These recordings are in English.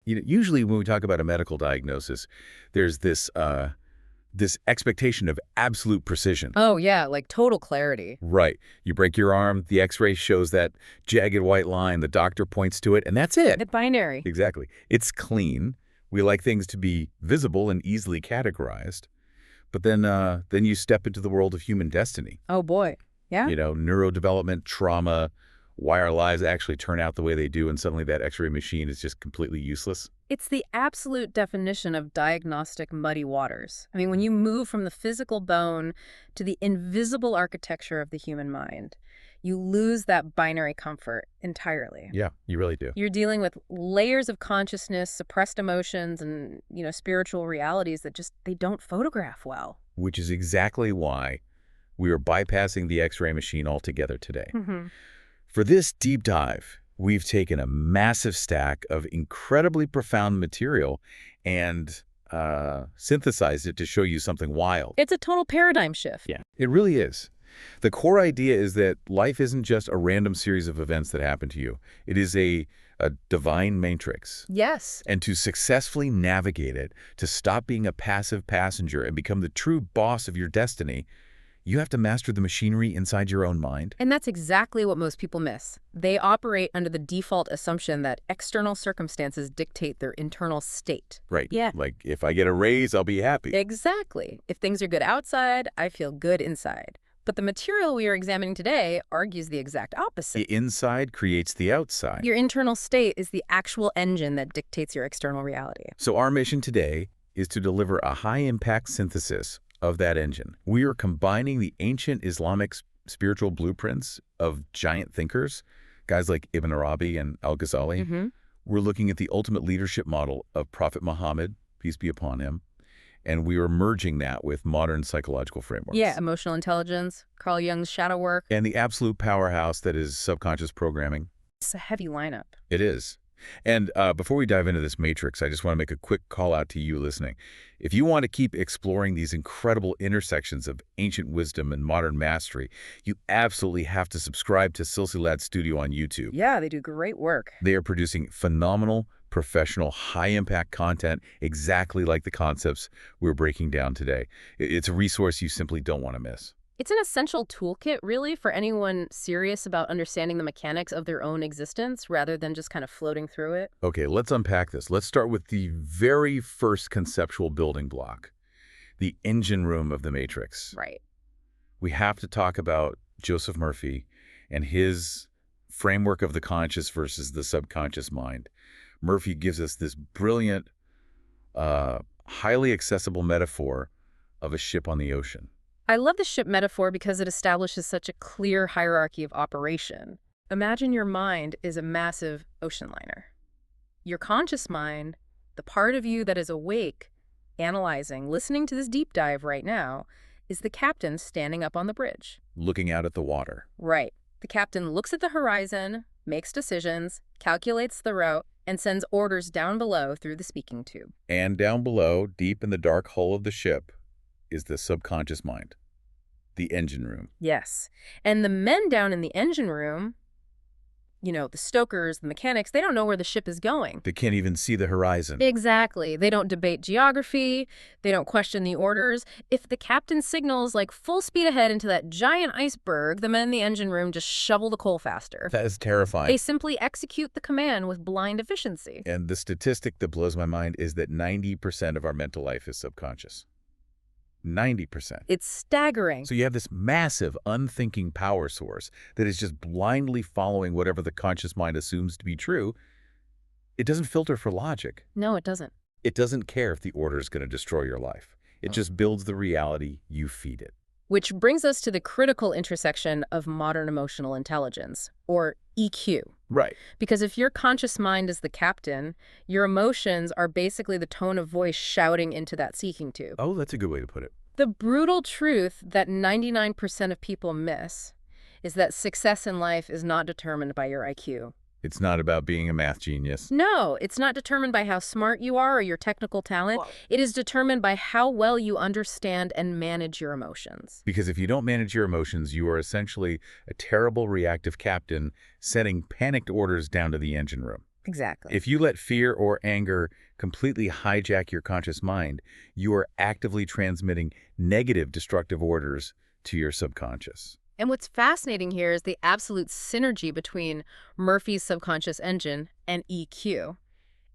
Usually when we talk about a medical diagnosis, there's this expectation of absolute precision. Oh, yeah, like total clarity. Right. You break your arm, the x-ray shows that jagged white line, the doctor points to it, and that's it. It's binary. Exactly. It's clean. We like things to be visible and easily categorized. But then you step into the world of human destiny. Oh, boy. Yeah? Neurodevelopment, trauma, why our lives actually turn out the way they do, and suddenly that x-ray machine is just completely useless. It's the absolute definition of diagnostic muddy waters. I mean, when you move from the physical bone to the invisible architecture of the human mind, you lose that binary comfort entirely. Yeah, you really do. You're dealing with layers of consciousness, suppressed emotions, and, spiritual realities that they don't photograph well. Which is exactly why we are bypassing the x-ray machine altogether today. Mm-hmm. For this deep dive, we've taken a massive stack of incredibly profound material and synthesized it to show you something wild. It's a total paradigm shift. Yeah, it really is. The core idea is that life isn't just a random series of events that happen to you. It is a divine matrix. Yes. And to successfully navigate it, to stop being a passive passenger and become the true boss of your destiny, you have to master the machinery inside your own mind. And that's exactly what most people miss. They operate under the default assumption that external circumstances dictate their internal state. Right. Yeah. Like, if I get a raise, I'll be happy. Exactly. If things are good outside, I feel good inside. But the material we are examining today argues the exact opposite. The inside creates the outside. Your internal state is the actual engine that dictates your external reality. So our mission today is to deliver a high-impact synthesis of that engine. We are combining the ancient Islamic spiritual blueprints of giant thinkers, guys like Ibn Arabi and Al-Ghazali. Mm-hmm. We're looking at the ultimate leadership model of Prophet Muhammad, peace be upon him, and we are merging that with modern psychological frameworks. Yeah, emotional intelligence, Carl Jung's shadow work. And the absolute powerhouse that is subconscious programming. It's a heavy lineup. It is. And before we dive into this matrix, I just want to make a quick call out to you listening. If you want to keep exploring these incredible intersections of ancient wisdom and modern mastery, you absolutely have to subscribe to Silsilat Studio on YouTube. Yeah, they do great work. They are producing phenomenal, professional, high-impact content exactly like the concepts we're breaking down today. It's a resource you simply don't want to miss. It's an essential toolkit, really, for anyone serious about understanding the mechanics of their own existence rather than just kind of floating through it. Okay, let's unpack this. Let's start with the very first conceptual building block, the engine room of the Matrix. Right. We have to talk about Joseph Murphy and his framework of the conscious versus the subconscious mind. Murphy gives us this brilliant, highly accessible metaphor of a ship on the ocean. I love the ship metaphor because it establishes such a clear hierarchy of operation. Imagine your mind is a massive ocean liner. Your conscious mind, the part of you that is awake, analyzing, listening to this deep dive right now, is the captain standing up on the bridge. Looking out at the water. Right. The captain looks at the horizon, makes decisions, calculates the route, and sends orders down below through the speaking tube. And down below, deep in the dark hull of the ship, is the subconscious mind, the engine room. Yes. And the men down in the engine room, the stokers, the mechanics, they don't know where the ship is going. They can't even see the horizon. Exactly. They don't debate geography. They don't question the orders. If the captain signals like full speed ahead into that giant iceberg, the men in the engine room just shovel the coal faster. That is terrifying. They simply execute the command with blind efficiency. And the statistic that blows my mind is that 90% of our mental life is subconscious. 90%. It's staggering. So you have this massive, unthinking power source that is just blindly following whatever the conscious mind assumes to be true. It doesn't filter for logic. No, it doesn't. It doesn't care if the order is going to destroy your life. It just builds the reality you feed it. Which brings us to the critical intersection of modern emotional intelligence, or EQ. Right. Because if your conscious mind is the captain, your emotions are basically the tone of voice shouting into that seeking tube. Oh, that's a good way to put it. The brutal truth that 99% of people miss is that success in life is not determined by your IQ. It's not about being a math genius. No, it's not determined by how smart you are or your technical talent. It is determined by how well you understand and manage your emotions. Because if you don't manage your emotions, you are essentially a terrible reactive captain sending panicked orders down to the engine room. Exactly. If you let fear or anger completely hijack your conscious mind, you are actively transmitting negative destructive orders to your subconscious. And what's fascinating here is the absolute synergy between Murphy's subconscious engine and EQ.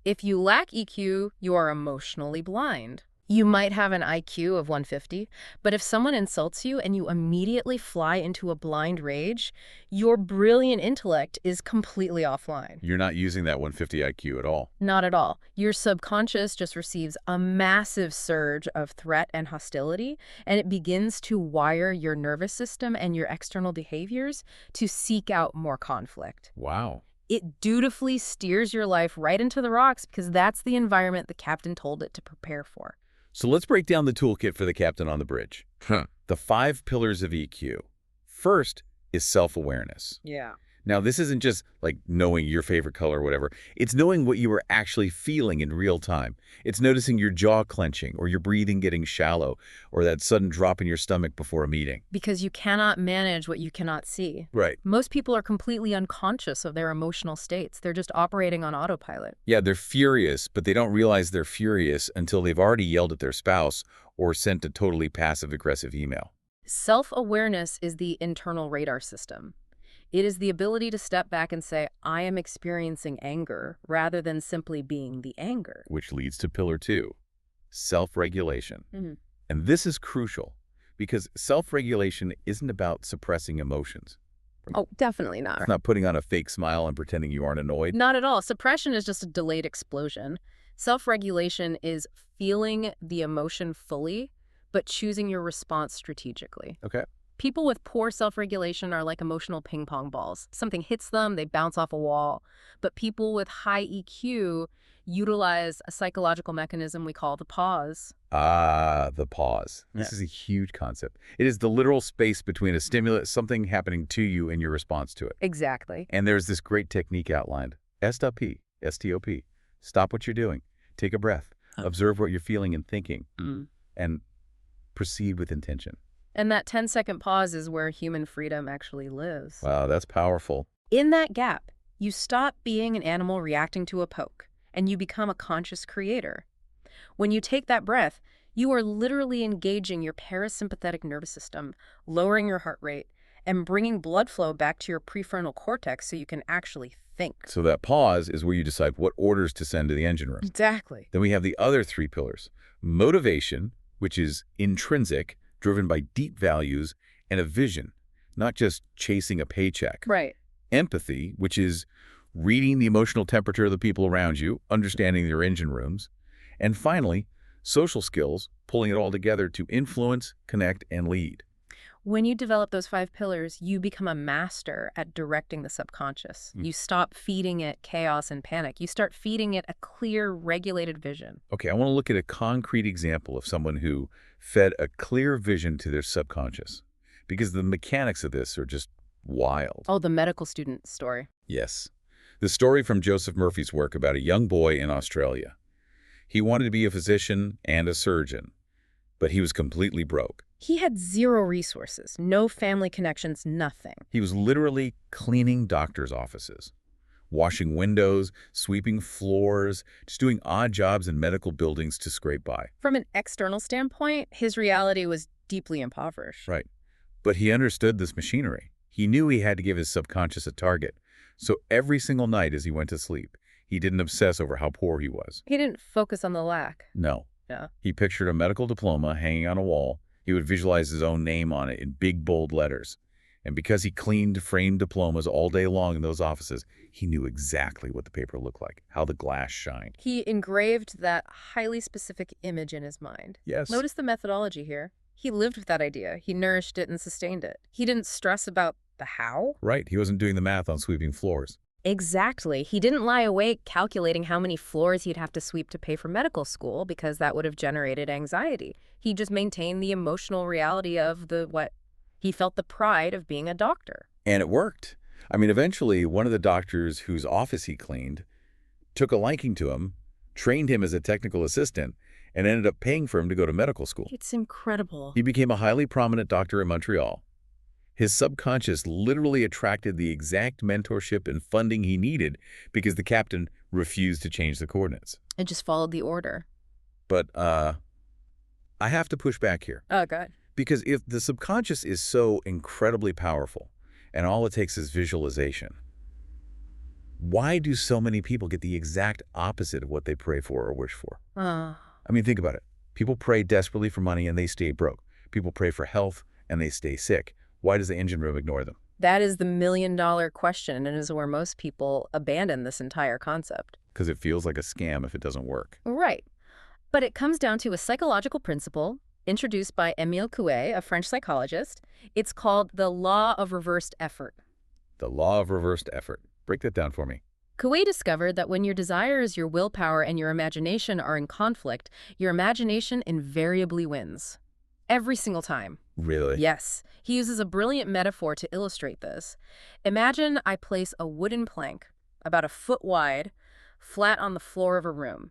If you lack EQ, you are emotionally blind. You might have an IQ of 150, but if someone insults you and you immediately fly into a blind rage, your brilliant intellect is completely offline. You're not using that 150 IQ at all. Not at all. Your subconscious just receives a massive surge of threat and hostility, and it begins to wire your nervous system and your external behaviors to seek out more conflict. Wow. It dutifully steers your life right into the rocks because that's the environment the captain told it to prepare for. So let's break down the toolkit for the captain on the bridge. The 5 pillars of EQ. First is self-awareness. Yeah. Now, this isn't just like knowing your favorite color or whatever. It's knowing what you are actually feeling in real time. It's noticing your jaw clenching or your breathing getting shallow or that sudden drop in your stomach before a meeting. Because you cannot manage what you cannot see. Right. Most people are completely unconscious of their emotional states. They're just operating on autopilot. Yeah, they're furious, but they don't realize they're furious until they've already yelled at their spouse or sent a totally passive-aggressive email. Self-awareness is the internal radar system. It is the ability to step back and say, I am experiencing anger, rather than simply being the anger. Which leads to pillar 2, self-regulation. Mm-hmm. And this is crucial because self-regulation isn't about suppressing emotions. Oh, definitely not. It's not putting on a fake smile and pretending you aren't annoyed. Not at all. Suppression is just a delayed explosion. Self-regulation is feeling the emotion fully, but choosing your response strategically. Okay. People with poor self-regulation are like emotional ping pong balls. Something hits them, they bounce off a wall. But people with high EQ utilize a psychological mechanism we call the pause. Ah, the pause. This is a huge concept. It is the literal space between a stimulus, something happening to you, and your response to it. Exactly. And there's this great technique outlined. STOP. S-T-O-P. Stop what you're doing. Take a breath. Observe what you're feeling and thinking. And proceed with intention. And that 10-second pause is where human freedom actually lives. Wow, that's powerful. In that gap, you stop being an animal reacting to a poke, and you become a conscious creator. When you take that breath, you are literally engaging your parasympathetic nervous system, lowering your heart rate, and bringing blood flow back to your prefrontal cortex so you can actually think. So that pause is where you decide what orders to send to the engine room. Exactly. Then we have the other 3 pillars. Motivation, which is intrinsic, driven by deep values and a vision, not just chasing a paycheck. Right. Empathy, which is reading the emotional temperature of the people around you, understanding their engine rooms. And finally, social skills, pulling it all together to influence, connect, and lead. When you develop those 5 pillars, you become a master at directing the subconscious. You stop feeding it chaos and panic. You start feeding it a clear, regulated vision. Okay, I want to look at a concrete example of someone who fed a clear vision to their subconscious, because the mechanics of this are just wild. Oh, the medical student story. Yes. The story from Joseph Murphy's work about a young boy in Australia. He wanted to be a physician and a surgeon, but he was completely broke. He had 0 resources, no family connections, nothing. He was literally cleaning doctors' offices, washing windows, sweeping floors, just doing odd jobs in medical buildings to scrape by. From an external standpoint, his reality was deeply impoverished. Right. But he understood this machinery. He knew he had to give his subconscious a target. So every single night as he went to sleep, he didn't obsess over how poor he was. He didn't focus on the lack. No. Yeah. He pictured a medical diploma hanging on a wall. He would visualize his own name on it in big, bold letters. And because he cleaned framed diplomas all day long in those offices, he knew exactly what the paper looked like, how the glass shined. He engraved that highly specific image in his mind. Yes. Notice the methodology here. He lived with that idea. He nourished it and sustained it. He didn't stress about the how. Right. He wasn't doing the math on sweeping floors. Exactly. He didn't lie awake calculating how many floors he'd have to sweep to pay for medical school because that would have generated anxiety. He just maintained the emotional reality of he felt the pride of being a doctor. And it worked. I mean, eventually, one of the doctors whose office he cleaned took a liking to him, trained him as a technical assistant, and ended up paying for him to go to medical school. It's incredible. He became a highly prominent doctor in Montreal. His subconscious literally attracted the exact mentorship and funding he needed because the captain refused to change the coordinates. It just followed the order. But I have to push back here. Oh, good. Because if the subconscious is so incredibly powerful and all it takes is visualization, why do so many people get the exact opposite of what they pray for or wish for? I mean, think about it. People pray desperately for money and they stay broke. People pray for health and they stay sick. Why does the engine room ignore them? That is the million-dollar question, and is where most people abandon this entire concept. Because it feels like a scam if it doesn't work. Right. But it comes down to a psychological principle introduced by Émile Coué, a French psychologist. It's called the law of reversed effort. The law of reversed effort. Break that down for me. Coué discovered that when your desires, your willpower, and your imagination are in conflict, your imagination invariably wins. Every single time. Really? Yes. He uses a brilliant metaphor to illustrate this. Imagine I place a wooden plank, about a foot wide, flat on the floor of a room,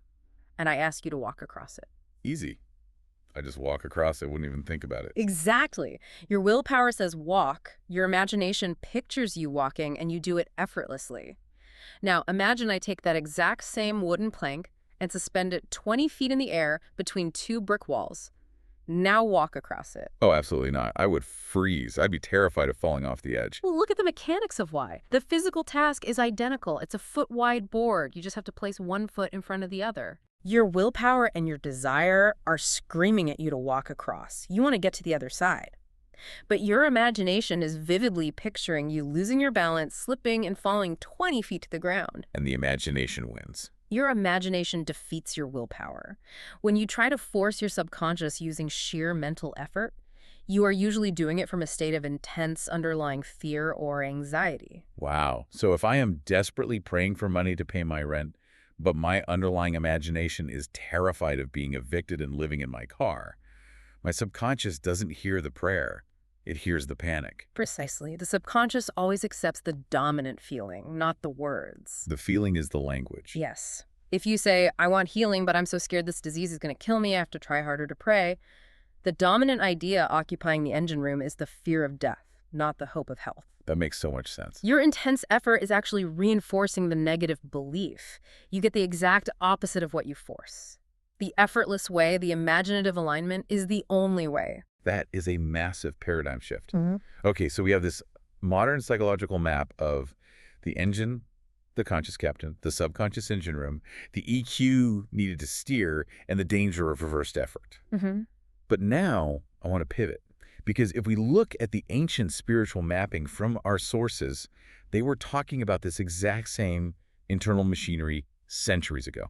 and I ask you to walk across it. Easy. I just walk across it, wouldn't even think about it. Exactly. Your willpower says walk, your imagination pictures you walking, and you do it effortlessly. Now, imagine I take that exact same wooden plank and suspend it 20 feet in the air between two brick walls. Now walk across it. Oh, absolutely not. I would freeze. I'd be terrified of falling off the edge. Well, look at the mechanics of why. The physical task is identical. It's a foot-wide board. You just have to place one foot in front of the other. Your willpower and your desire are screaming at you to walk across. You want to get to the other side. But your imagination is vividly picturing you losing your balance, slipping, and falling 20 feet to the ground. And the imagination wins. Your imagination defeats your willpower. When you try to force your subconscious using sheer mental effort, you are usually doing it from a state of intense underlying fear or anxiety. Wow. So if I am desperately praying for money to pay my rent, but my underlying imagination is terrified of being evicted and living in my car, my subconscious doesn't hear the prayer. It hears the panic. Precisely. The subconscious always accepts the dominant feeling, not the words. The feeling is the language. Yes. If you say, I want healing, but I'm so scared this disease is going to kill me, I have to try harder to pray, the dominant idea occupying the engine room is the fear of death, not the hope of health. That makes so much sense. Your intense effort is actually reinforcing the negative belief. You get the exact opposite of what you force. The effortless way, the imaginative alignment, is the only way. That is a massive paradigm shift. Okay, so we have this modern psychological map of the engine, the conscious captain, the subconscious engine room, the EQ needed to steer, and the danger of reversed effort. But now I want to pivot, because if we look at the ancient spiritual mapping from our sources, they were talking about this exact same internal machinery centuries ago.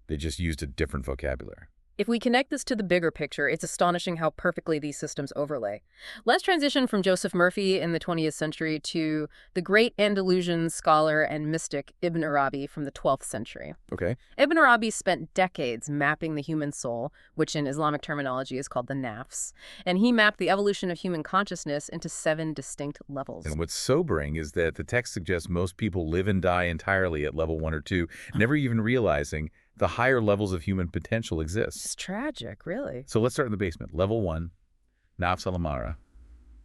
They just used a different vocabulary. If we connect this to the bigger picture, it's astonishing how perfectly these systems overlay. Let's transition from Joseph Murphy in the 20th century to the great Andalusian scholar and mystic Ibn Arabi from the 12th century. Okay. Ibn Arabi spent decades mapping the human soul, which in Islamic terminology is called the Nafs, and he mapped the evolution of human consciousness into 7 distinct levels. And what's sobering is that the text suggests most people live and die entirely at level 1 or 2, never even realizing the higher levels of human potential exist. It's tragic, really. So let's start in the basement. Level 1, Nafs al-Amara,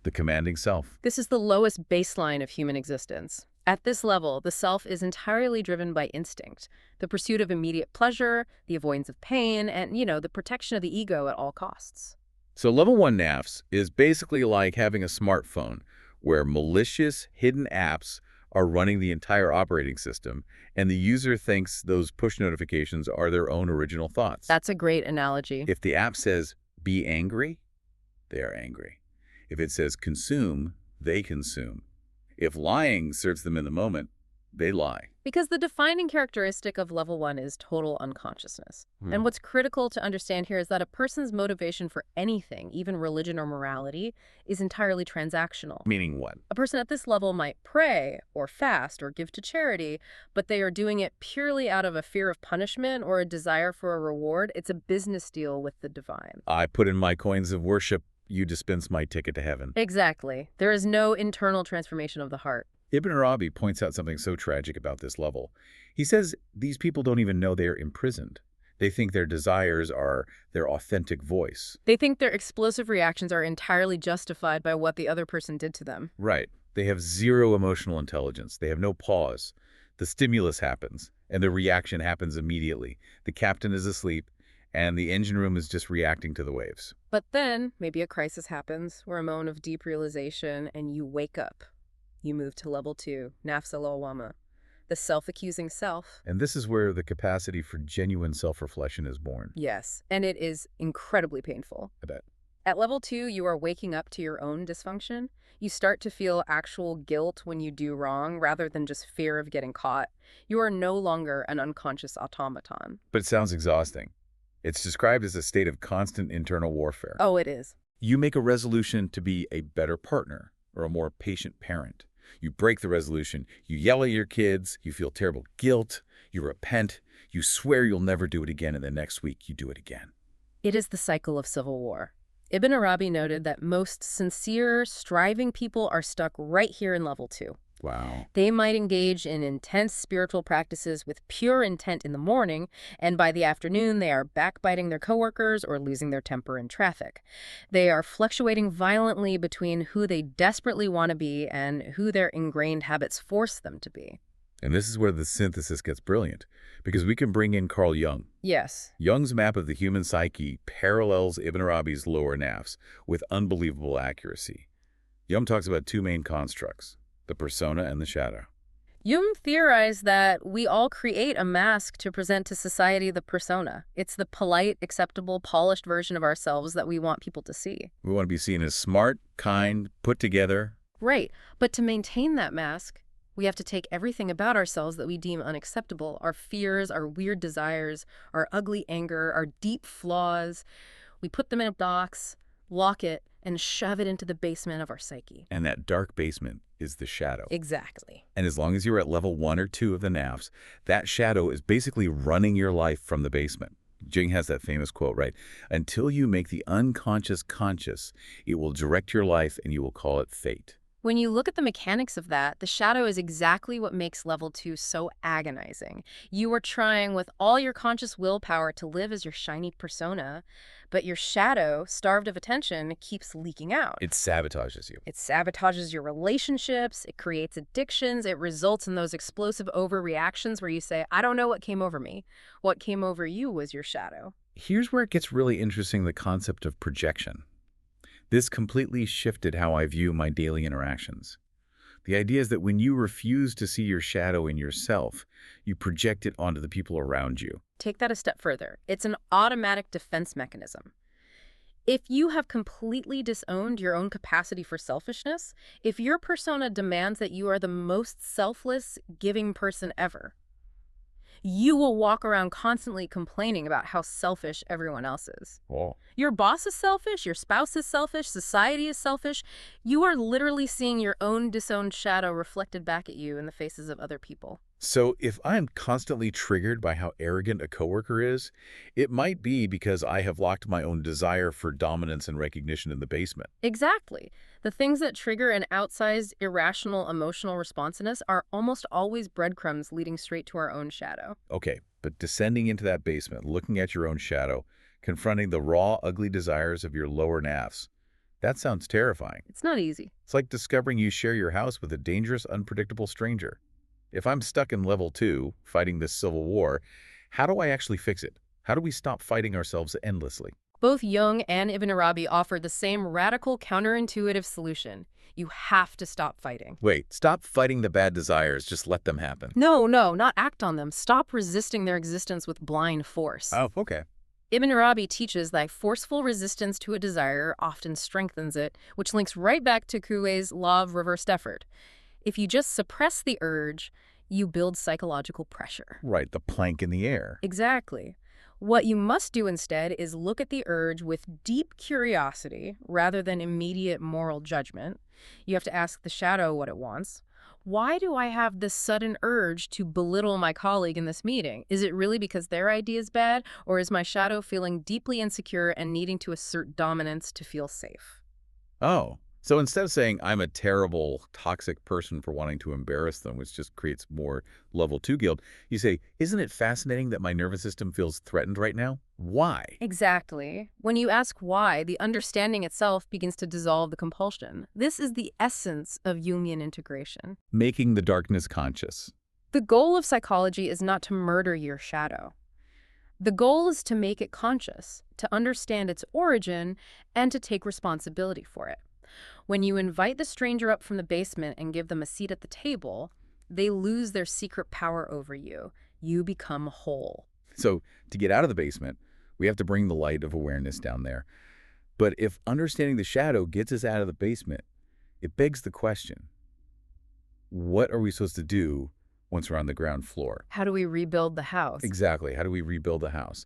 the commanding self. This is the lowest baseline of human existence. At this level, the self is entirely driven by instinct, the pursuit of immediate pleasure, the avoidance of pain, and, the protection of the ego at all costs. So level 1 Nafs is basically like having a smartphone where malicious, hidden apps are running the entire operating system, and the user thinks those push notifications are their own original thoughts. That's a great analogy. If the app says, be angry, they are angry. If it says consume, they consume. If lying serves them in the moment, they lie. Because the defining characteristic of level 1 is total unconsciousness. And what's critical to understand here is that a person's motivation for anything, even religion or morality, is entirely transactional. Meaning what? A person at this level might pray or fast or give to charity, but they are doing it purely out of a fear of punishment or a desire for a reward. It's a business deal with the divine. I put in my coins of worship, you dispense my ticket to heaven. Exactly. There is no internal transformation of the heart. Ibn Arabi points out something so tragic about this level. He says these people don't even know they are imprisoned. They think their desires are their authentic voice. They think their explosive reactions are entirely justified by what the other person did to them. Right. They have zero emotional intelligence. They have no pause. The stimulus happens, and the reaction happens immediately. The captain is asleep, and the engine room is just reacting to the waves. But then, maybe a crisis happens, or a moment of deep realization, and you wake up. You move to level 2, Nafs al-lawwama, the self-accusing self. And this is where the capacity for genuine self-reflection is born. Yes, and it is incredibly painful. I bet. At level 2, you are waking up to your own dysfunction. You start to feel actual guilt when you do wrong rather than just fear of getting caught. You are no longer an unconscious automaton. But it sounds exhausting. It's described as a state of constant internal warfare. Oh, it is. You make a resolution to be a better partner or a more patient parent. You break the resolution. You yell at your kids. You feel terrible guilt. You repent. You swear you'll never do it again, and the next week you do it again. It is the cycle of civil war. Ibn Arabi noted that most sincere, striving people are stuck right here in level 2. Wow. They might engage in intense spiritual practices with pure intent in the morning, and by the afternoon they are backbiting their coworkers or losing their temper in traffic. They are fluctuating violently between who they desperately want to be and who their ingrained habits force them to be. And this is where the synthesis gets brilliant, because we can bring in Carl Jung. Yes. Jung's map of the human psyche parallels Ibn Arabi's lower nafs with unbelievable accuracy. Jung talks about two main constructs, the persona and the shadow. Jung theorized that we all create a mask to present to society the persona. It's the polite, acceptable, polished version of ourselves that we want people to see. We want to be seen as smart, kind, put together. Right. But to maintain that mask, we have to take everything about ourselves that we deem unacceptable, our fears, our weird desires, our ugly anger, our deep flaws. We put them in a box, lock it, and shove it into the basement of our psyche. And that dark basement is the shadow. Exactly. And as long as you're at level 1 or 2 of the nafs, that shadow is basically running your life from the basement. Jung has that famous quote, right? Until you make the unconscious conscious, it will direct your life and you will call it fate. When you look at the mechanics of that, the shadow is exactly what makes level 2 so agonizing. You are trying with all your conscious willpower to live as your shiny persona, but your shadow, starved of attention, keeps leaking out. It sabotages you. It sabotages your relationships, it creates addictions, it results in those explosive overreactions where you say, I don't know what came over me. What came over you was your shadow. Here's where it gets really interesting, the concept of projection. This completely shifted how I view my daily interactions. The idea is that when you refuse to see your shadow in yourself, you project it onto the people around you. Take that a step further. It's an automatic defense mechanism. If you have completely disowned your own capacity for selfishness, if your persona demands that you are the most selfless, giving person ever, you will walk around constantly complaining about how selfish everyone else is. Oh. Your boss is selfish, your spouse is selfish, society is selfish. You are literally seeing your own disowned shadow reflected back at you in the faces of other people. So if I'm constantly triggered by how arrogant a coworker is, it might be because I have locked my own desire for dominance and recognition in the basement. Exactly. The things that trigger an outsized, irrational emotional responsiveness are almost always breadcrumbs leading straight to our own shadow. Okay, but descending into that basement, looking at your own shadow, confronting the raw, ugly desires of your lower nafs, that sounds terrifying. It's not easy. It's like discovering you share your house with a dangerous, unpredictable stranger. If I'm stuck in level 2, fighting this civil war, how do I actually fix it? How do we stop fighting ourselves endlessly? Both Jung and Ibn Arabi offer the same radical, counterintuitive solution. You have to stop fighting. Wait, stop fighting the bad desires, just let them happen. No, not act on them. Stop resisting their existence with blind force. Oh, okay. Ibn Arabi teaches that forceful resistance to a desire often strengthens it, which links right back to Coué's law of reversed effort. If you just suppress the urge, you build psychological pressure. Right, the plank in the air. Exactly. What you must do instead is look at the urge with deep curiosity rather than immediate moral judgment. You have to ask the shadow what it wants. Why do I have this sudden urge to belittle my colleague in this meeting? Is it really because their idea is bad, or is my shadow feeling deeply insecure and needing to assert dominance to feel safe? Oh, So instead of saying, I'm a terrible, toxic person for wanting to embarrass them, which just creates more level 2 guilt, you say, isn't it fascinating that my nervous system feels threatened right now? Why? Exactly. When you ask why, the understanding itself begins to dissolve the compulsion. This is the essence of Jungian integration. Making the darkness conscious. The goal of psychology is not to murder your shadow. The goal is to make it conscious, to understand its origin, and to take responsibility for it. When you invite the stranger up from the basement and give them a seat at the table, they lose their secret power over you. You become whole. So to get out of the basement, we have to bring the light of awareness down there. But if understanding the shadow gets us out of the basement, it begs the question, what are we supposed to do once we're on the ground floor? How do we rebuild the house? Exactly. How do we rebuild the house?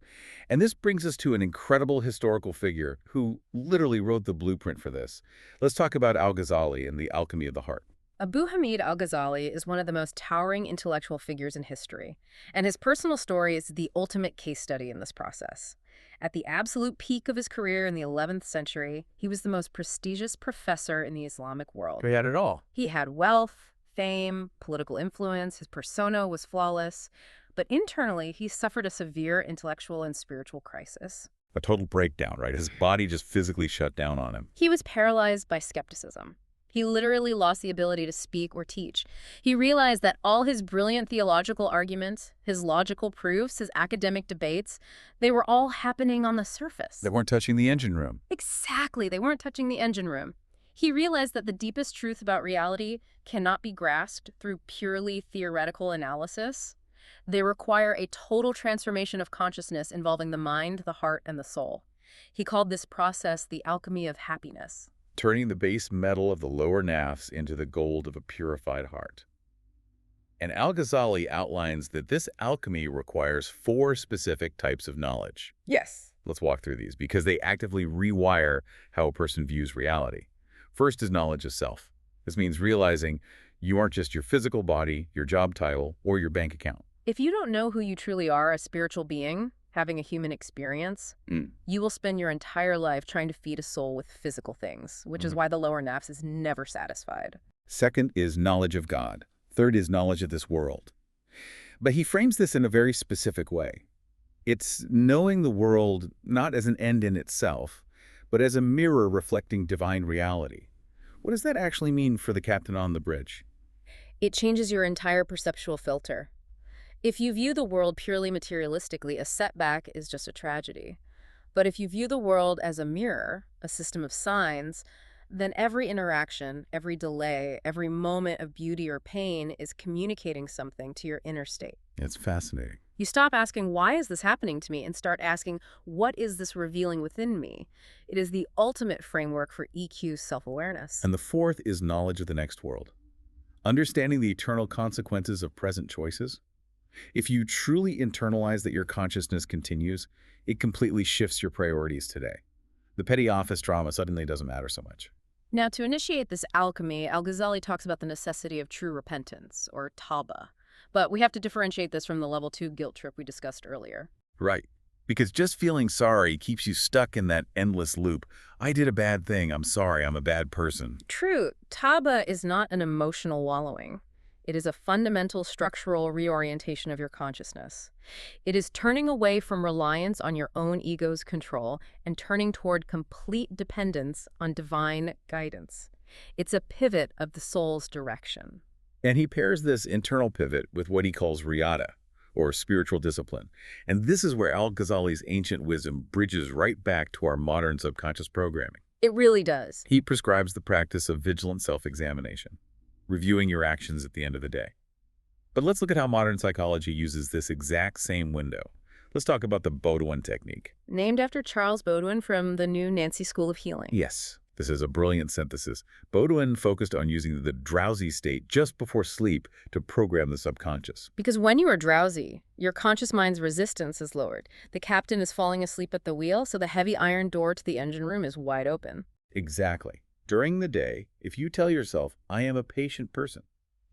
And this brings us to an incredible historical figure who literally wrote the blueprint for this. Let's talk about Al-Ghazali and the Alchemy of the Heart. Abu Hamid al-Ghazali is one of the most towering intellectual figures in history, and his personal story is the ultimate case study in this process. At the absolute peak of his career in the 11th century, he was the most prestigious professor in the Islamic world. He had it all. He had wealth, fame, political influence, his persona was flawless, but internally he suffered a severe intellectual and spiritual crisis. A total breakdown, right? His body just physically shut down on him. He was paralyzed by skepticism. He literally lost the ability to speak or teach. He realized that all his brilliant theological arguments, his logical proofs, his academic debates, they were all happening on the surface. They weren't touching the engine room. Exactly, they weren't touching the engine room. He realized that the deepest truth about reality cannot be grasped through purely theoretical analysis. They require a total transformation of consciousness involving the mind, the heart, and the soul. He called this process the alchemy of happiness. Turning the base metal of the lower nafs into the gold of a purified heart. And Al-Ghazali outlines that this alchemy requires 4 specific types of knowledge. Yes. Let's walk through these because they actively rewire how a person views reality. First is knowledge of self. This means realizing you aren't just your physical body, your job title, or your bank account. If you don't know who you truly are, a spiritual being, having a human experience, you will spend your entire life trying to feed a soul with physical things, which is why the lower nafs is never satisfied. Second is knowledge of God. Third is knowledge of this world. But he frames this in a very specific way. It's knowing the world not as an end in itself, but as a mirror reflecting divine reality. What does that actually mean for the captain on the bridge? It changes your entire perceptual filter. If you view the world purely materialistically, a setback is just a tragedy. But if you view the world as a mirror, a system of signs, then every interaction, every delay, every moment of beauty or pain is communicating something to your inner state. It's fascinating. You stop asking, why is this happening to me, and start asking, what is this revealing within me? It is the ultimate framework for EQ self-awareness. And the fourth is knowledge of the next world. Understanding the eternal consequences of present choices. If you truly internalize that your consciousness continues, it completely shifts your priorities today. The petty office drama suddenly doesn't matter so much. Now, to initiate this alchemy, Al-Ghazali talks about the necessity of true repentance, or tawbah. But we have to differentiate this from the level 2 guilt trip we discussed earlier. Right. Because just feeling sorry keeps you stuck in that endless loop. I did a bad thing. I'm sorry. I'm a bad person. True. Tawbah is not an emotional wallowing. It is a fundamental structural reorientation of your consciousness. It is turning away from reliance on your own ego's control and turning toward complete dependence on divine guidance. It's a pivot of the soul's direction. And he pairs this internal pivot with what he calls riyada, or spiritual discipline. And this is where Al-Ghazali's ancient wisdom bridges right back to our modern subconscious programming. It really does. He prescribes the practice of vigilant self-examination, reviewing your actions at the end of the day. But let's look at how modern psychology uses this exact same window. Let's talk about the Baudouin technique. Named after Charles Baudouin from the New Nancy School of Healing. Yes, this is a brilliant synthesis. Baudouin focused on using the drowsy state just before sleep to program the subconscious. Because when you are drowsy, your conscious mind's resistance is lowered. The captain is falling asleep at the wheel, so the heavy iron door to the engine room is wide open. Exactly. During the day, if you tell yourself, I am a patient person,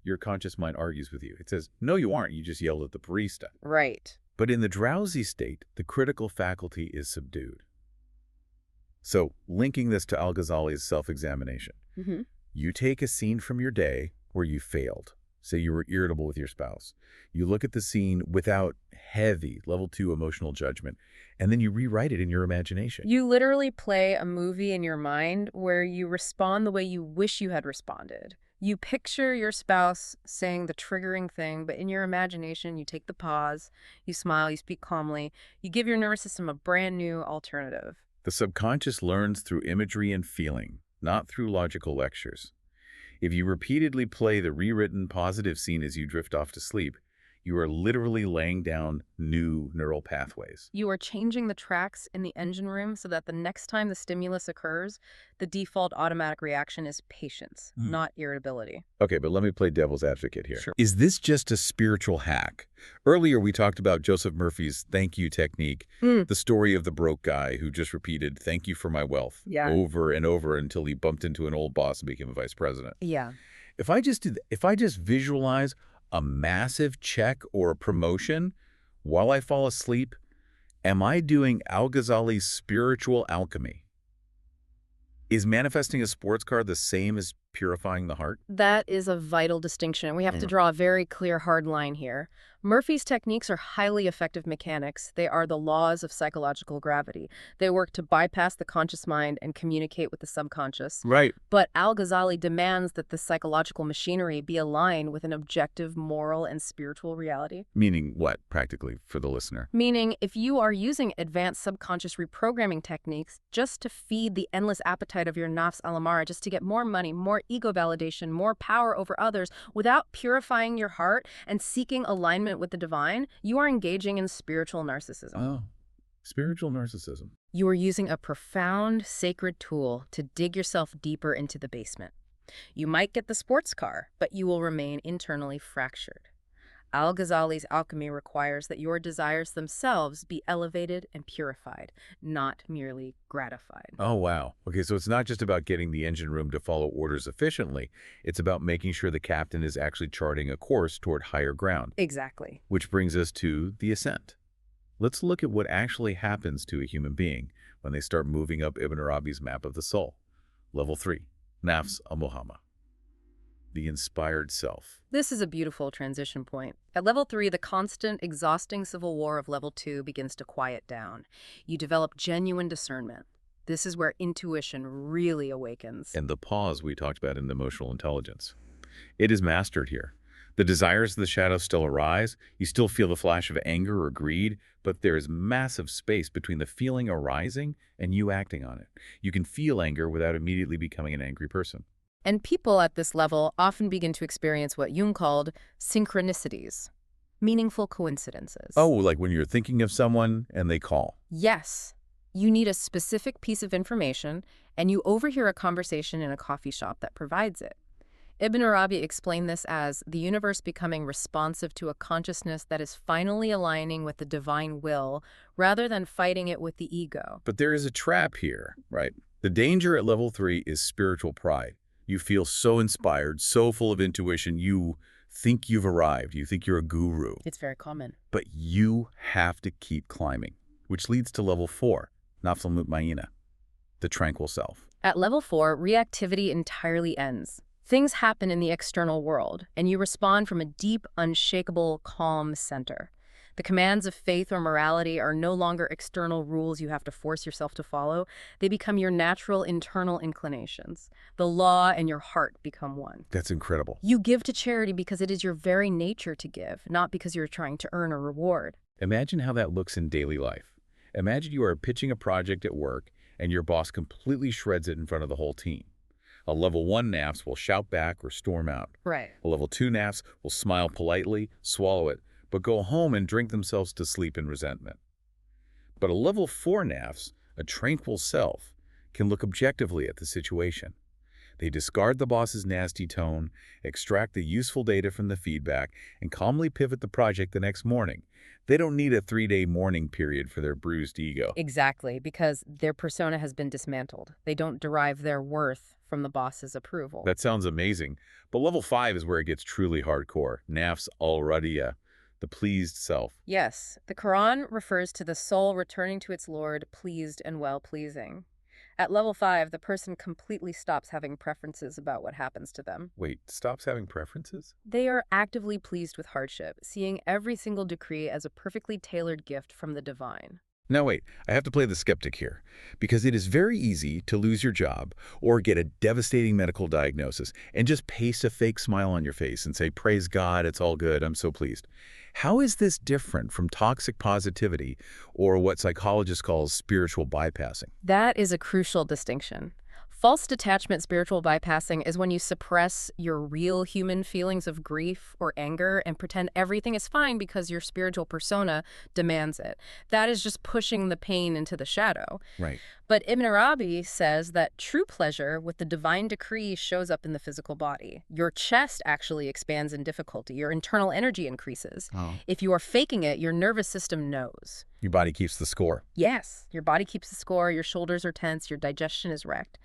your conscious mind argues with you. It says, no, you aren't. You just yelled at the barista. Right. But in the drowsy state, the critical faculty is subdued. So, linking this to Al-Ghazali's self-examination, Mm-hmm. You take a scene from your day where you failed. Say you were irritable with your spouse. You look at the scene without heavy level 2 emotional judgment, and then you rewrite it in your imagination. You literally play a movie in your mind where you respond the way you wish you had responded. You picture your spouse saying the triggering thing, but in your imagination, you take the pause, you smile, you speak calmly, you give your nervous system a brand new alternative. The subconscious learns through imagery and feeling, not through logical lectures. If you repeatedly play the rewritten positive scene as you drift off to sleep, you are literally laying down new neural pathways. You are changing the tracks in the engine room so that the next time the stimulus occurs, the default automatic reaction is patience, not irritability. Okay, but let me play devil's advocate here. Sure. Is this just a spiritual hack? Earlier, we talked about Joseph Murphy's thank you technique, the story of the broke guy who just repeated thank you for my wealth over and over until he bumped into an old boss and became a vice president. Yeah. If I just visualize a massive check or a promotion while I fall asleep, am I doing Al-Ghazali's spiritual alchemy? Is manifesting a sports car the same as purifying the heart? That is a vital distinction. We have to draw a very clear, hard line here. Murphy's techniques are highly effective mechanics. They are the laws of psychological gravity. They work to bypass the conscious mind and communicate with the subconscious. Right. But Al-Ghazali demands that the psychological machinery be aligned with an objective moral and spiritual reality. Meaning what, practically, for the listener? Meaning, if you are using advanced subconscious reprogramming techniques just to feed the endless appetite of your Nafs al-Amara, just to get more money, more ego validation, more power over others, without purifying your heart and seeking alignment with the divine, you are engaging in spiritual narcissism. Oh, spiritual narcissism. You are using a profound, sacred tool to dig yourself deeper into the basement. You might get the sports car, but you will remain internally fractured. Al-Ghazali's alchemy requires that your desires themselves be elevated and purified, not merely gratified. Oh, wow. Okay, so it's not just about getting the engine room to follow orders efficiently. It's about making sure the captain is actually charting a course toward higher ground. Exactly. Which brings us to the ascent. Let's look at what actually happens to a human being when they start moving up Ibn Arabi's map of the soul. Level 3, Nafs al-Muhammad, the inspired self. This is a beautiful transition point. At level 3, the constant, exhausting civil war of level 2 begins to quiet down. You develop genuine discernment. This is where intuition really awakens. And the pause we talked about in emotional intelligence. It is mastered here. The desires of the shadow still arise. You still feel the flash of anger or greed, but there is massive space between the feeling arising and you acting on it. You can feel anger without immediately becoming an angry person. And people at this level often begin to experience what Jung called synchronicities, meaningful coincidences. Oh, like when you're thinking of someone and they call. Yes. You need a specific piece of information, and you overhear a conversation in a coffee shop that provides it. Ibn Arabi explained this as the universe becoming responsive to a consciousness that is finally aligning with the divine will, rather than fighting it with the ego. But there is a trap here, right? The danger at level 3 is spiritual pride. You feel so inspired, so full of intuition, you think you've arrived. You think you're a guru. It's very common. But you have to keep climbing, which leads to level 4, Nafs al-Mutmainna, the tranquil self. At level 4, reactivity entirely ends. Things happen in the external world, and you respond from a deep, unshakable, calm center. The commands of faith or morality are no longer external rules you have to force yourself to follow. They become your natural internal inclinations. The law and your heart become one. That's incredible. You give to charity because it is your very nature to give, not because you're trying to earn a reward. Imagine how that looks in daily life. Imagine you are pitching a project at work and your boss completely shreds it in front of the whole team. A level 1 Nafs will shout back or storm out. Right. A level 2 Nafs will smile politely, swallow it, but go home and drink themselves to sleep in resentment. But a level 4 Nafs, a tranquil self, can look objectively at the situation. They discard the boss's nasty tone, extract the useful data from the feedback, and calmly pivot the project the next morning. They don't need a 3-day mourning period for their bruised ego. Exactly, because their persona has been dismantled. They don't derive their worth from the boss's approval. That sounds amazing, but level 5 is where it gets truly hardcore. Nafs al-Radiyya, the pleased self. Yes, the Quran refers to the soul returning to its Lord, pleased and well-pleasing. At level 5, the person completely stops having preferences about what happens to them. Wait, stops having preferences? They are actively pleased with hardship, seeing every single decree as a perfectly tailored gift from the divine. Now wait, I have to play the skeptic here, because it is very easy to lose your job or get a devastating medical diagnosis and just paste a fake smile on your face and say, praise God, it's all good, I'm so pleased. How is this different from toxic positivity or what psychologists call spiritual bypassing? That is a crucial distinction. False detachment spiritual bypassing is when you suppress your real human feelings of grief or anger and pretend everything is fine because your spiritual persona demands it. That is just pushing the pain into the shadow. Right. But Ibn Arabi says that true pleasure with the divine decree shows up in the physical body. Your chest actually expands in difficulty. Your internal energy increases. Oh. If you are faking it, your nervous system knows. Your body keeps the score. Yes, your body keeps the score, your shoulders are tense, your digestion is wrecked.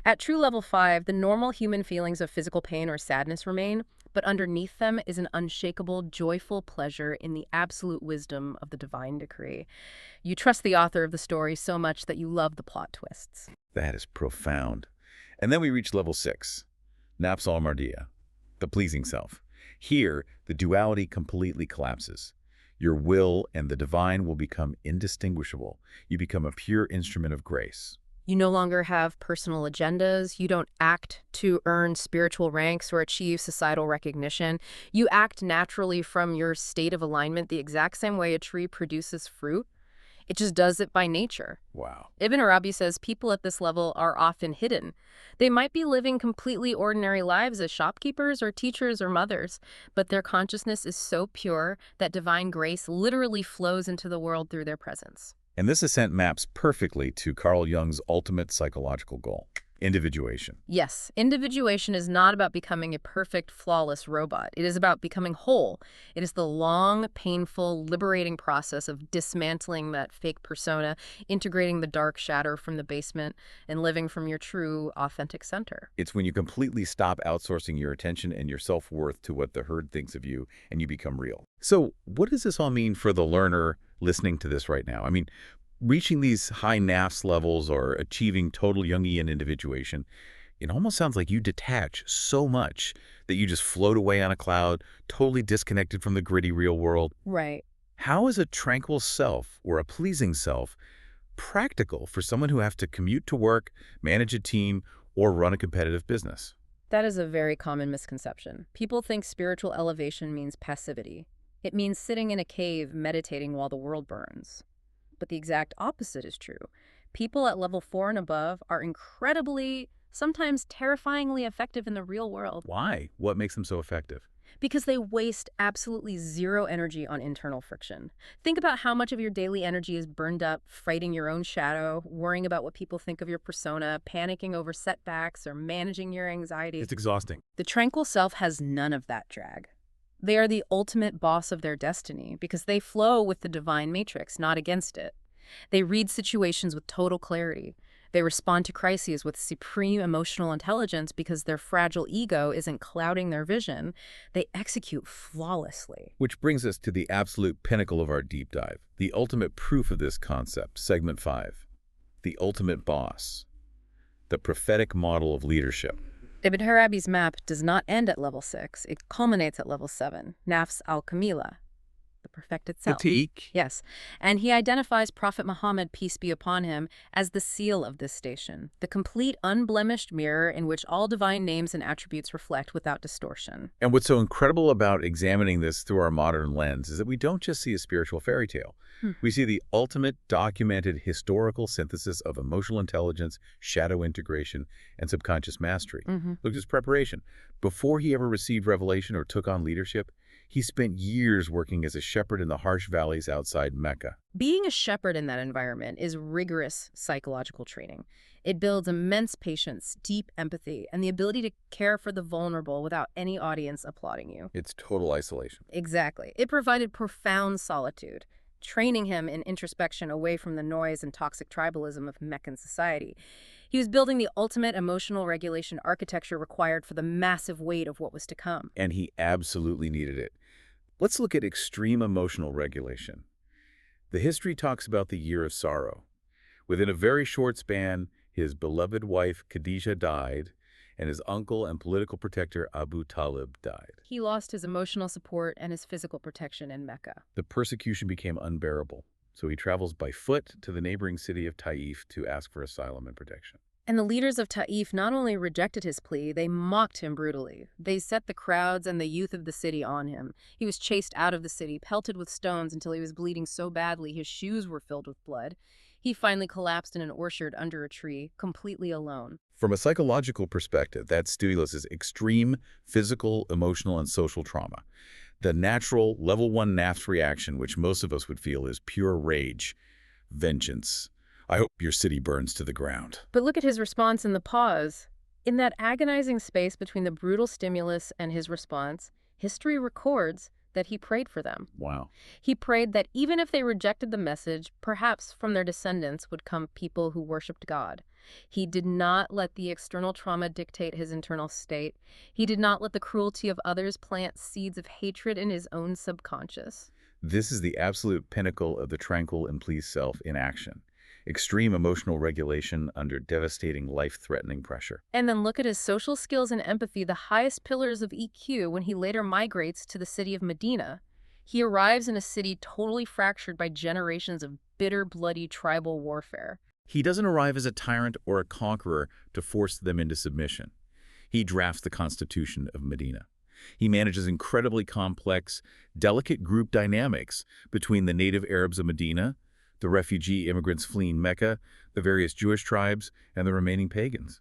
At true level 5, the normal human feelings of physical pain or sadness remain, but underneath them is an unshakable, joyful pleasure in the absolute wisdom of the divine decree. You trust the author of the story so much that you love the plot twists. That is profound. And then we reach level 6, Nafs al-Mardiya, the pleasing self. Here, the duality completely collapses. Your will and the divine will become indistinguishable. You become a pure instrument of grace. You no longer have personal agendas. You don't act to earn spiritual ranks or achieve societal recognition. You act naturally from your state of alignment the exact same way a tree produces fruit. It just does it by nature. Wow. Ibn Arabi says people at this level are often hidden. They might be living completely ordinary lives as shopkeepers or teachers or mothers, but their consciousness is so pure that divine grace literally flows into the world through their presence. And this ascent maps perfectly to Carl Jung's ultimate psychological goal, individuation. Yes, individuation is not about becoming a perfect, flawless robot. It is about becoming whole. It is the long, painful, liberating process of dismantling that fake persona, integrating the dark shadow from the basement, and living from your true, authentic center. It's when you completely stop outsourcing your attention and your self-worth to what the herd thinks of you, and you become real. So what does this all mean for the learner listening to this right now? I mean, reaching these high Nafs levels or achieving total Jungian individuation, it almost sounds like you detach so much that you just float away on a cloud, totally disconnected from the gritty real world. Right. How is a tranquil self or a pleasing self practical for someone who has to commute to work, manage a team, or run a competitive business? That is a very common misconception. People think spiritual elevation means passivity. It means sitting in a cave meditating while the world burns. But the exact opposite is true. People at level 4 and above are incredibly, sometimes terrifyingly effective in the real world. Why? What makes them so effective? Because they waste absolutely zero energy on internal friction. Think about how much of your daily energy is burned up fighting your own shadow, worrying about what people think of your persona, panicking over setbacks, or managing your anxiety. It's exhausting. The tranquil self has none of that drag. They are the ultimate boss of their destiny because they flow with the divine matrix, not against it. They read situations with total clarity. They respond to crises with supreme emotional intelligence because their fragile ego isn't clouding their vision. They execute flawlessly. Which brings us to the absolute pinnacle of our deep dive, the ultimate proof of this concept, segment 5, the ultimate boss, the prophetic model of leadership. Ibn Arabi's map does not end at level 6. It culminates at level 7, Nafs al-kimiyada, the perfected self. Fatigue. Yes, and he identifies Prophet Muhammad, peace be upon him, as the seal of this station, the complete unblemished mirror in which all divine names and attributes reflect without distortion. And what's so incredible about examining this through our modern lens is that we don't just see a spiritual fairy tale. We see the ultimate documented historical synthesis of emotional intelligence, shadow integration, and subconscious mastery. Look at his preparation. Before he ever received revelation or took on leadership, he spent years working as a shepherd in the harsh valleys outside Mecca. Being a shepherd in that environment is rigorous psychological training. It builds immense patience, deep empathy, and the ability to care for the vulnerable without any audience applauding you. It's total isolation. Exactly. It provided profound solitude, training him in introspection away from the noise and toxic tribalism of Meccan society. He was building the ultimate emotional regulation architecture required for the massive weight of what was to come. And he absolutely needed it. Let's look at extreme emotional regulation. The history talks about the year of sorrow. Within a very short span, His beloved wife Khadijah died, and his uncle and political protector Abu Talib died. He lost his emotional support and his physical protection in Mecca. The persecution became unbearable, so he travels by foot to the neighboring city of Taif to ask for asylum and protection. And the leaders of Taif not only rejected his plea, they mocked him brutally. They set the crowds and the youth of the city on him. He was chased out of the city, pelted with stones until he was bleeding so badly his shoes were filled with blood. He finally collapsed in an orchard under a tree, completely alone. From a psychological perspective, that stimulus is extreme physical, emotional, and social trauma. The natural level 1 Nafs reaction, which most of us would feel, is pure rage, vengeance. I hope your city burns to the ground. But look at his response in the pause. In that agonizing space between the brutal stimulus and his response, history records that he prayed for them. Wow. He prayed that even if they rejected the message, perhaps from their descendants would come people who worshipped God. He did not let the external trauma dictate his internal state. He did not let the cruelty of others plant seeds of hatred in his own subconscious. This is the absolute pinnacle of the tranquil and pleased self in action. Extreme emotional regulation under devastating, life-threatening pressure. And then look at his social skills and empathy, the highest pillars of EQ, when he later migrates to the city of Medina. He arrives in a city totally fractured by generations of bitter, bloody tribal warfare. He doesn't arrive as a tyrant or a conqueror to force them into submission. He drafts the constitution of Medina. He manages incredibly complex, delicate group dynamics between the native Arabs of Medina, the refugee immigrants fleeing Mecca, the various Jewish tribes, and the remaining pagans.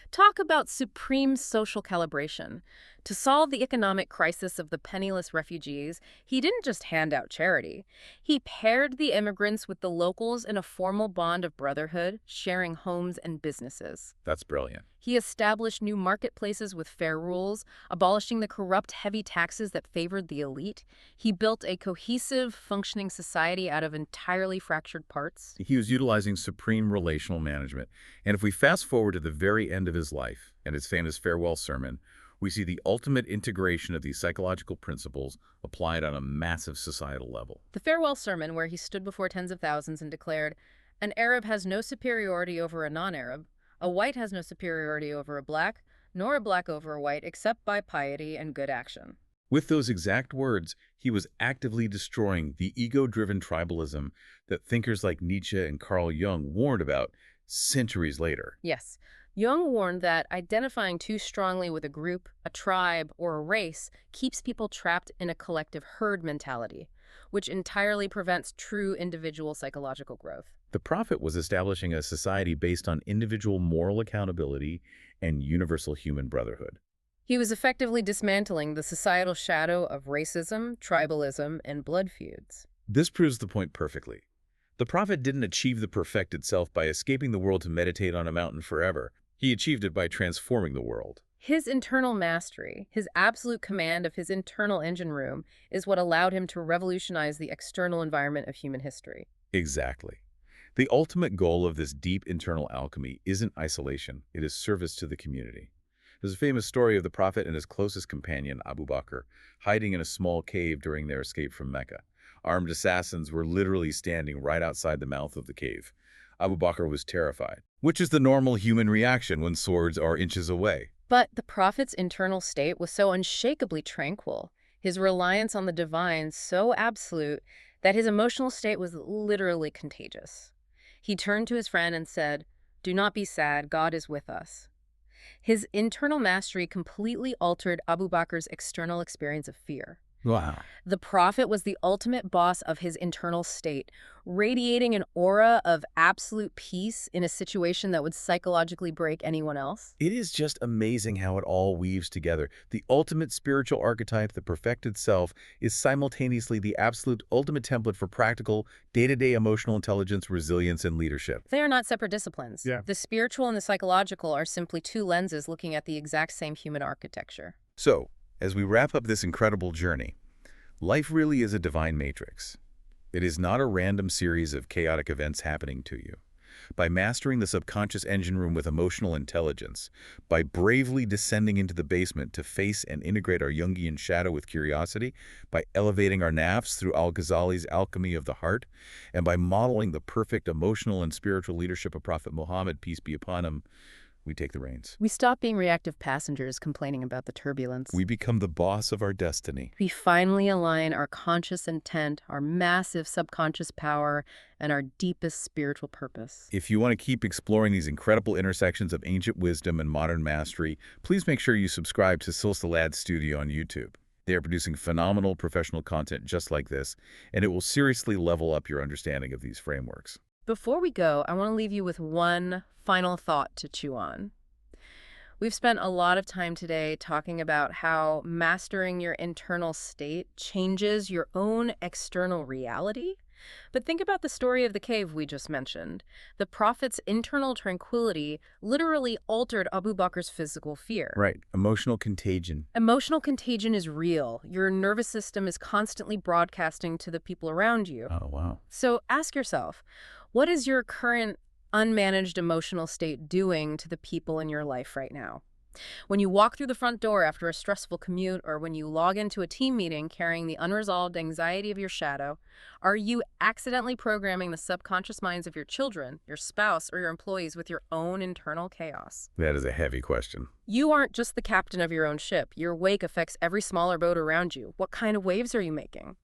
Talk about supreme social calibration. To solve the economic crisis of the penniless refugees, he didn't just hand out charity. He paired the immigrants with the locals in a formal bond of brotherhood, sharing homes and businesses. That's brilliant. He established new marketplaces with fair rules, abolishing the corrupt, heavy taxes that favored the elite. He built a cohesive, functioning society out of entirely fractured parts. He was utilizing supreme relational management. And if we fast forward to the very end of his life and his famous farewell sermon, we see the ultimate integration of these psychological principles applied on a massive societal level. The farewell sermon, where he stood before tens of thousands and declared, "An Arab has no superiority over a non-Arab. A white has no superiority over a black, nor a black over a white, except by piety and good action." With those exact words, he was actively destroying the ego-driven tribalism that thinkers like Nietzsche and Carl Jung warned about centuries later. Yes. Jung warned that identifying too strongly with a group, a tribe, or a race keeps people trapped in a collective herd mentality, which entirely prevents true individual psychological growth. The Prophet was establishing a society based on individual moral accountability and universal human brotherhood. He was effectively dismantling the societal shadow of racism, tribalism, and blood feuds. This proves the point perfectly. The Prophet didn't achieve the perfected self by escaping the world to meditate on a mountain forever. He achieved it by transforming the world. His internal mastery, his absolute command of his internal engine room, is what allowed him to revolutionize the external environment of human history. Exactly. The ultimate goal of this deep internal alchemy isn't isolation, it is service to the community. There's a famous story of the Prophet and his closest companion, Abu Bakr, hiding in a small cave during their escape from Mecca. Armed assassins were literally standing right outside the mouth of the cave. Abu Bakr was terrified, which is the normal human reaction when swords are inches away. But the Prophet's internal state was so unshakably tranquil, his reliance on the divine so absolute, that his emotional state was literally contagious. He turned to his friend and said, "Do not be sad, God is with us." His internal mastery completely altered Abu Bakr's external experience of fear. Wow. The Prophet was the ultimate boss of his internal state, radiating an aura of absolute peace in a situation that would psychologically break anyone else. It is just amazing how it all weaves together. The ultimate spiritual archetype, the perfected self, is simultaneously the absolute ultimate template for practical, day-to-day emotional intelligence, resilience, and leadership. They are not separate disciplines. Yeah. The spiritual and the psychological are simply two lenses looking at the exact same human architecture. So, as we wrap up this incredible journey, life really is a divine matrix. It is not a random series of chaotic events happening to you. By mastering the subconscious engine room with emotional intelligence, by bravely descending into the basement to face and integrate our Jungian shadow with curiosity, by elevating our Nafs through Al-Ghazali's Alchemy of the Heart, and by modeling the perfect emotional and spiritual leadership of Prophet Muhammad, peace be upon him, we take the reins. We stop being reactive passengers complaining about the turbulence. We become the boss of our destiny. We finally align our conscious intent, our massive subconscious power, and our deepest spiritual purpose. If you want to keep exploring these incredible intersections of ancient wisdom and modern mastery, please make sure you subscribe to Silsilad Studio on YouTube. They are producing phenomenal professional content just like this, and it will seriously level up your understanding of these frameworks. Before we go, I want to leave you with one final thought to chew on. We've spent a lot of time today talking about how mastering your internal state changes your own external reality. But think about the story of the cave we just mentioned. The Prophet's internal tranquility literally altered Abu Bakr's physical fear. Right. Emotional contagion. Emotional contagion is real. Your nervous system is constantly broadcasting to the people around you. Oh, wow. So ask yourself, what is your current unmanaged emotional state doing to the people in your life right now? When you walk through the front door after a stressful commute, or when you log into a team meeting carrying the unresolved anxiety of your shadow, are you accidentally programming the subconscious minds of your children, your spouse, or your employees with your own internal chaos? That is a heavy question. You aren't just the captain of your own ship. Your wake affects every smaller boat around you. What kind of waves are you making?